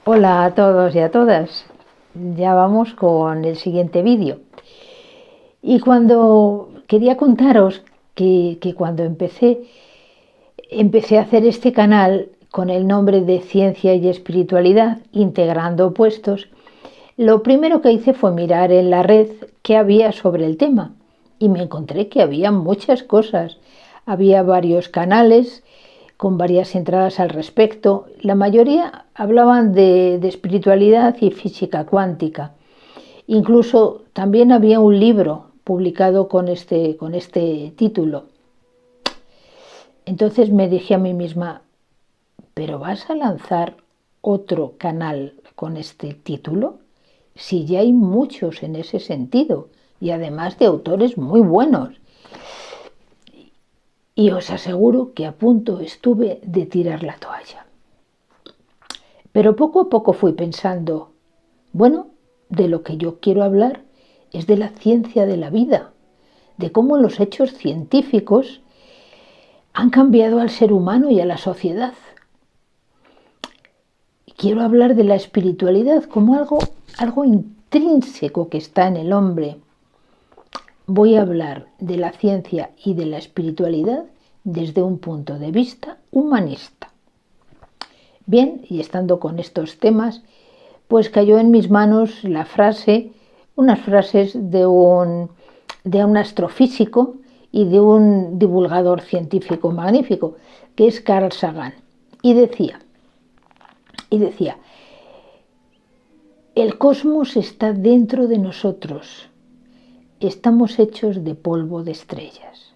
Hola a todos y a todas. Ya vamos con el siguiente vídeo. Y cuando quería contaros que cuando empecé a hacer este canal con el nombre de Ciencia y Espiritualidad, integrando opuestos, lo primero que hice fue mirar en la red qué había sobre el tema. Y me encontré que había muchas cosas. Había varios canales con varias entradas al respecto. La mayoría hablaban de espiritualidad y física cuántica. Incluso también había un libro publicado con este título. Entonces me dije a mí misma, ¿pero vas a lanzar otro canal con este título? Si ya hay muchos en ese sentido y además de autores muy buenos. Y os aseguro que a punto estuve de tirar la toalla. Pero poco a poco fui pensando, bueno, de lo que yo quiero hablar es de la ciencia de la vida, de cómo los hechos científicos han cambiado al ser humano y a la sociedad. Quiero hablar de la espiritualidad como algo intrínseco que está en el hombre. Voy a hablar de la ciencia y de la espiritualidad desde un punto de vista humanista. Bien, y estando con estos temas, pues cayó en mis manos unas frases de un astrofísico y de un divulgador científico magnífico, que es Carl Sagan. Y decía, el cosmos está dentro de nosotros, estamos hechos de polvo de estrellas.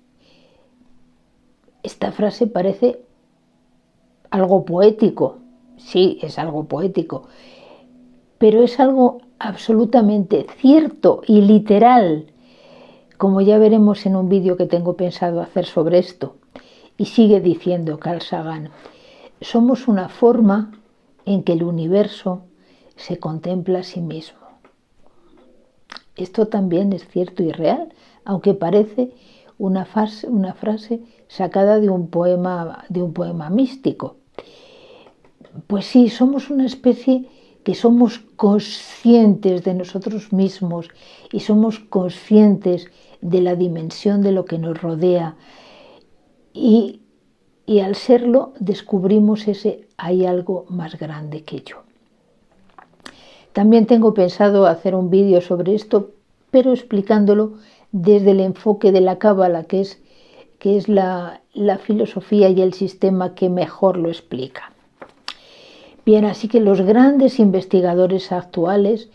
Esta frase parece algo poético, sí, es algo poético, pero es algo absolutamente cierto y literal, como ya veremos en un vídeo que tengo pensado hacer sobre esto. Y sigue diciendo Carl Sagan, somos una forma en que el universo se contempla a sí mismo. Esto también es cierto y real, aunque parece una frase sacada de un poema místico. Pues sí, somos una especie que somos conscientes de nosotros mismos y somos conscientes de la dimensión de lo que nos rodea. Y al serlo descubrimos ese hay algo más grande que yo. También tengo pensado hacer un vídeo sobre esto, pero explicándolo desde el enfoque de la Cábala, que es la filosofía y el sistema que mejor lo explica. Bien, así que los grandes investigadores actuales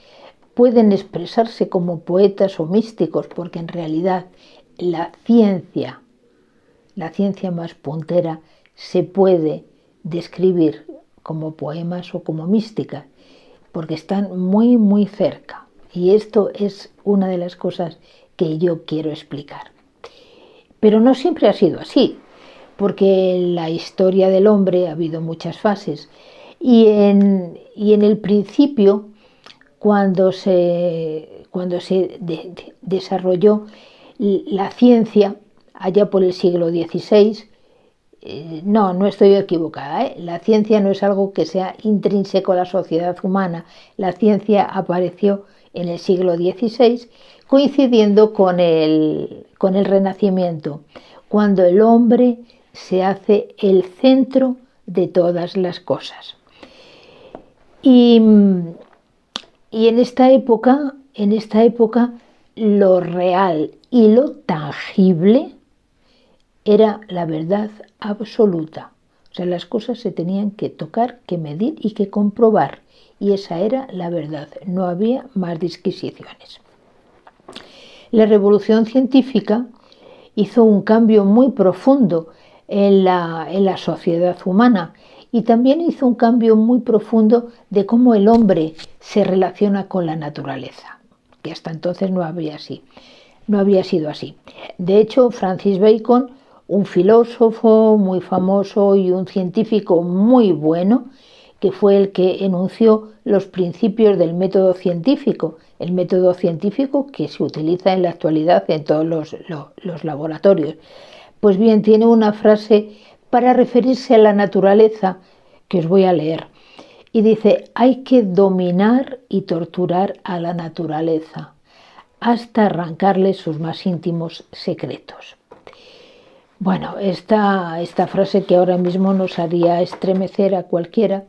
pueden expresarse como poetas o místicos, porque en realidad la ciencia más puntera, se puede describir como poemas o como mística, porque están muy, muy cerca. Y esto es una de las cosas que yo quiero explicar. Pero no siempre ha sido así, porque en la historia del hombre ha habido muchas fases. Y en el principio, cuando se desarrolló la ciencia, allá por el siglo XVI, no estoy equivocada, ¿eh? La ciencia no es algo que sea intrínseco a la sociedad humana. La ciencia apareció en el siglo XVI, coincidiendo con el Renacimiento, cuando el hombre se hace el centro de todas las cosas. Y en esta época, lo real y lo tangible era la verdad absoluta. O sea, las cosas se tenían que tocar, que medir y que comprobar. Y esa era la verdad. No había más disquisiciones. La revolución científica hizo un cambio muy profundo en la sociedad humana y también hizo un cambio muy profundo de cómo el hombre se relaciona con la naturaleza, que hasta entonces no había sido así. De hecho, Francis Bacon, un filósofo muy famoso y un científico muy bueno, que fue el que enunció los principios del método científico, el método científico que se utiliza en la actualidad en todos los laboratorios. Pues bien, tiene una frase para referirse a la naturaleza que os voy a leer. y dice, hay que dominar y torturar a la naturaleza hasta arrancarle sus más íntimos secretos. Bueno, esta frase que ahora mismo nos haría estremecer a cualquiera,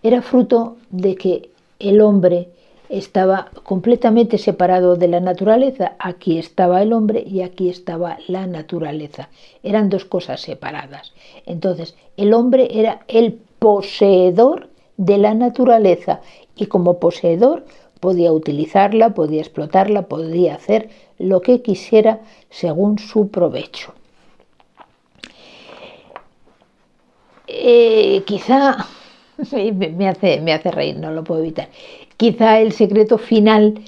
era fruto de que el hombre estaba completamente separado de la naturaleza. Aquí estaba el hombre y aquí estaba la naturaleza. Eran dos cosas separadas. Entonces, el hombre era el poseedor de la naturaleza y como poseedor podía utilizarla, podía explotarla, podía hacer lo que quisiera según su provecho. Quizá me hace reír, no lo puedo evitar. Quizá el secreto final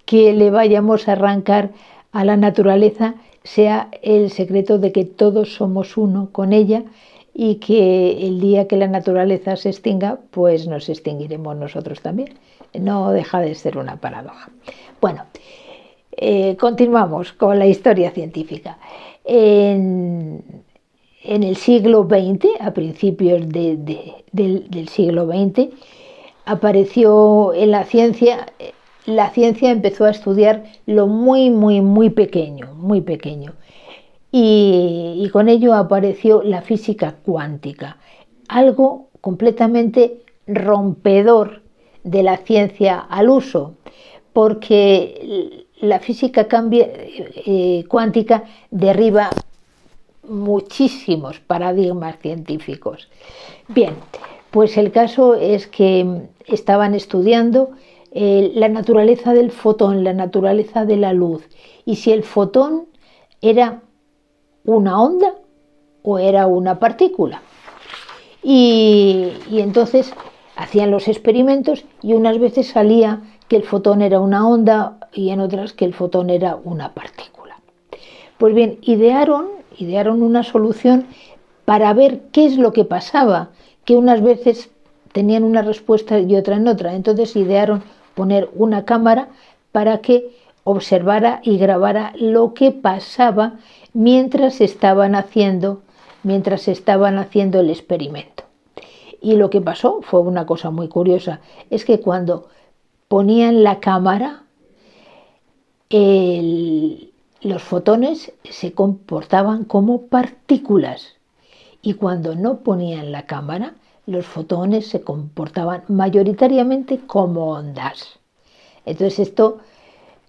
que le vayamos a arrancar a la naturaleza sea el secreto de que todos somos uno con ella y que el día que la naturaleza se extinga, pues nos extinguiremos nosotros también. No deja de ser una paradoja. Bueno, continuamos con la historia científica. En el siglo XX, a principios del siglo XX, apareció en la ciencia empezó a estudiar lo muy pequeño, muy pequeño. Y con ello apareció la física cuántica, algo completamente rompedor de la ciencia al uso, porque la física cuántica derriba muchísimos paradigmas científicos. Bien, pues el caso es que estaban estudiando la naturaleza del fotón, la naturaleza de la luz, y si el fotón era una onda o era una partícula. Y entonces hacían los experimentos y unas veces salía que el fotón era una onda y en otras que el fotón era una partícula. Pues bien, idearon una solución para ver qué es lo que pasaba, que unas veces tenían una respuesta y otra en otra. Entonces idearon poner una cámara para que observara y grabara lo que pasaba mientras estaban haciendo el experimento. Y lo que pasó fue una cosa muy curiosa, es que cuando ponían la cámara, los fotones se comportaban como partículas y cuando no ponían la cámara, los fotones se comportaban mayoritariamente como ondas. Entonces esto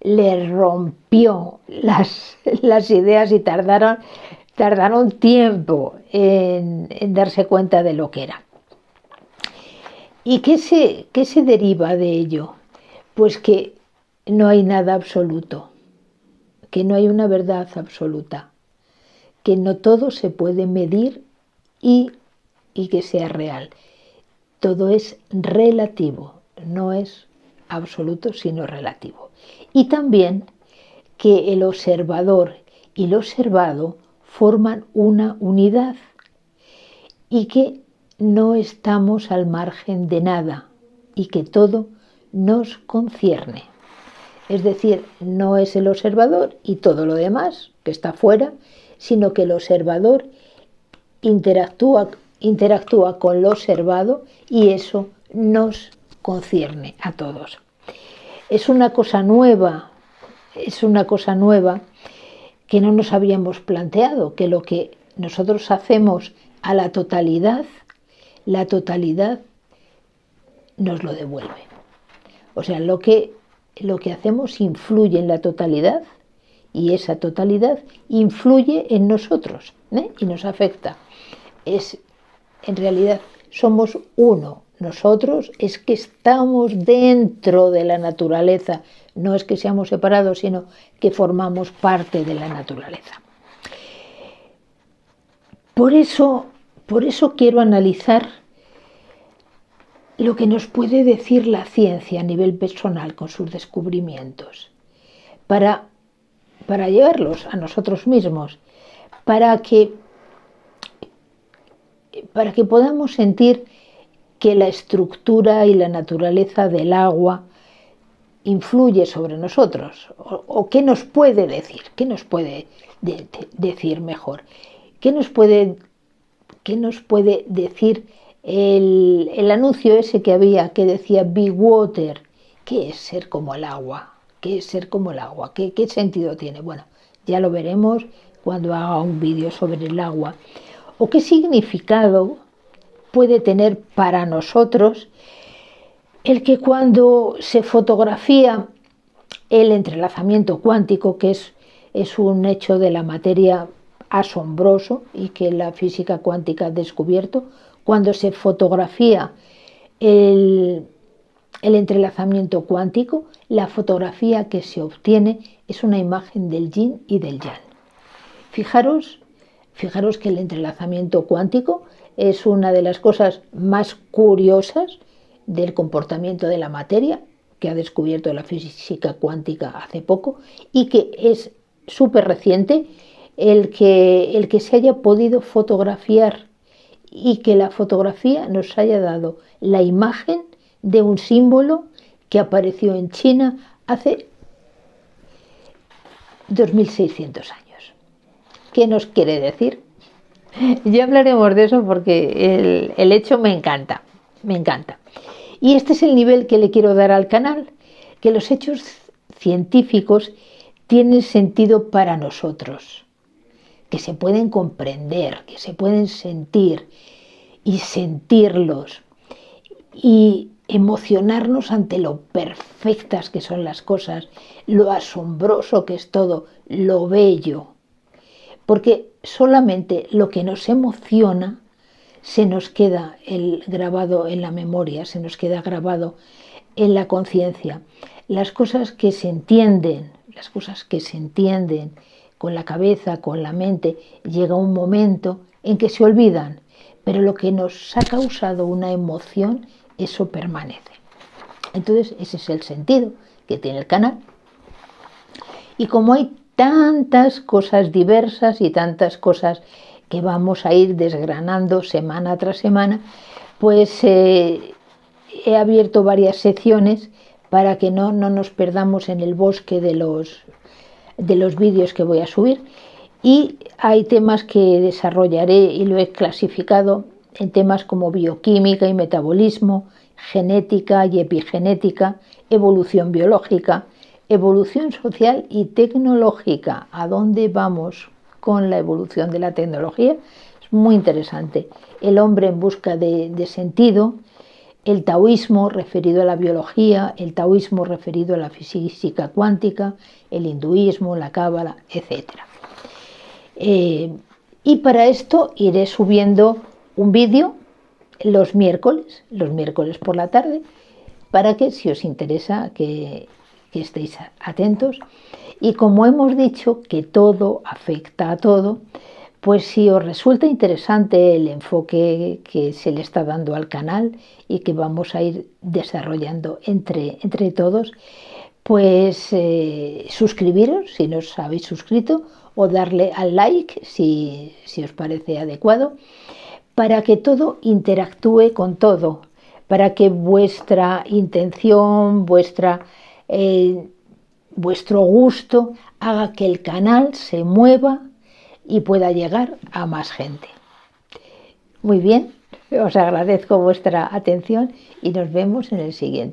le rompió las ideas y tardaron tiempo en darse cuenta de lo que era. ¿Y qué se deriva de ello? Pues que no hay nada absoluto, que no hay una verdad absoluta, que no todo se puede medir y que sea real. Todo es relativo, no es absoluto sino relativo. Y también que el observador y el observado forman una unidad y que no estamos al margen de nada y que todo nos concierne. Es decir, no es el observador y todo lo demás que está fuera, sino que el observador interactúa con lo observado y eso nos concierne a todos. Es una cosa nueva que no nos habíamos planteado, que lo que nosotros hacemos a la totalidad nos lo devuelve. O sea, lo que hacemos influye en la totalidad y esa totalidad influye en nosotros, y nos afecta. En realidad somos uno. Nosotros es que estamos dentro de la naturaleza, no es que seamos separados, sino que formamos parte de la naturaleza. Por eso quiero analizar lo que nos puede decir la ciencia a nivel personal con sus descubrimientos, para llevarlos a nosotros mismos, para que podamos sentir que la estructura y la naturaleza del agua influye sobre nosotros, o qué nos puede decir, qué nos puede decir mejor, qué nos puede decir el anuncio ese que había que decía Be Water, ¿qué es ser como el agua? ¿Qué es ser como el agua? ¿Qué sentido tiene? Bueno, ya lo veremos cuando haga un vídeo sobre el agua. ¿O qué significado puede tener para nosotros el que cuando se fotografía el entrelazamiento cuántico, que es un hecho de la materia asombroso y que la física cuántica ha descubierto, cuando se fotografía el entrelazamiento cuántico, la fotografía que se obtiene es una imagen del yin y del yang. Fijaros que el entrelazamiento cuántico es una de las cosas más curiosas del comportamiento de la materia que ha descubierto la física cuántica hace poco y que es súper reciente el que se haya podido fotografiar y que la fotografía nos haya dado la imagen de un símbolo que apareció en China hace 2600 años. ¿Qué nos quiere decir? Ya hablaremos de eso porque el hecho me encanta, me encanta. Y este es el nivel que le quiero dar al canal, que los hechos científicos tienen sentido para nosotros, que se pueden comprender, que se pueden sentir y sentirlos y emocionarnos ante lo perfectas que son las cosas, lo asombroso que es todo, lo bello. Porque solamente lo que nos emociona se nos queda grabado en la memoria, se nos queda grabado en la conciencia. Las cosas que se entienden con la cabeza, con la mente, llega un momento en que se olvidan, pero lo que nos ha causado una emoción, eso permanece. Entonces ese es el sentido que tiene el canal. Y como hay tantas cosas diversas y tantas cosas que vamos a ir desgranando semana tras semana, pues he abierto varias secciones para que no nos perdamos en el bosque de los vídeos que voy a subir. Y hay temas que desarrollaré y lo he clasificado en temas como bioquímica y metabolismo, genética y epigenética, evolución biológica, evolución social y tecnológica. ¿A dónde vamos con la evolución de la tecnología? Es muy interesante. El hombre en busca de sentido, el taoísmo referido a la biología, el taoísmo referido a la física cuántica, el hinduismo, la cábala, etc. Y para esto iré subiendo un vídeo los miércoles por la tarde, para que, si os interesa, que estéis atentos. Y como hemos dicho que todo afecta a todo, pues si os resulta interesante el enfoque que se le está dando al canal y que vamos a ir desarrollando entre todos, pues suscribiros si no os habéis suscrito, o darle al like si os parece adecuado, para que todo interactúe con todo, para que vuestra intención, vuestro gusto haga que el canal se mueva y pueda llegar a más gente. Muy bien, os agradezco vuestra atención y nos vemos en el siguiente.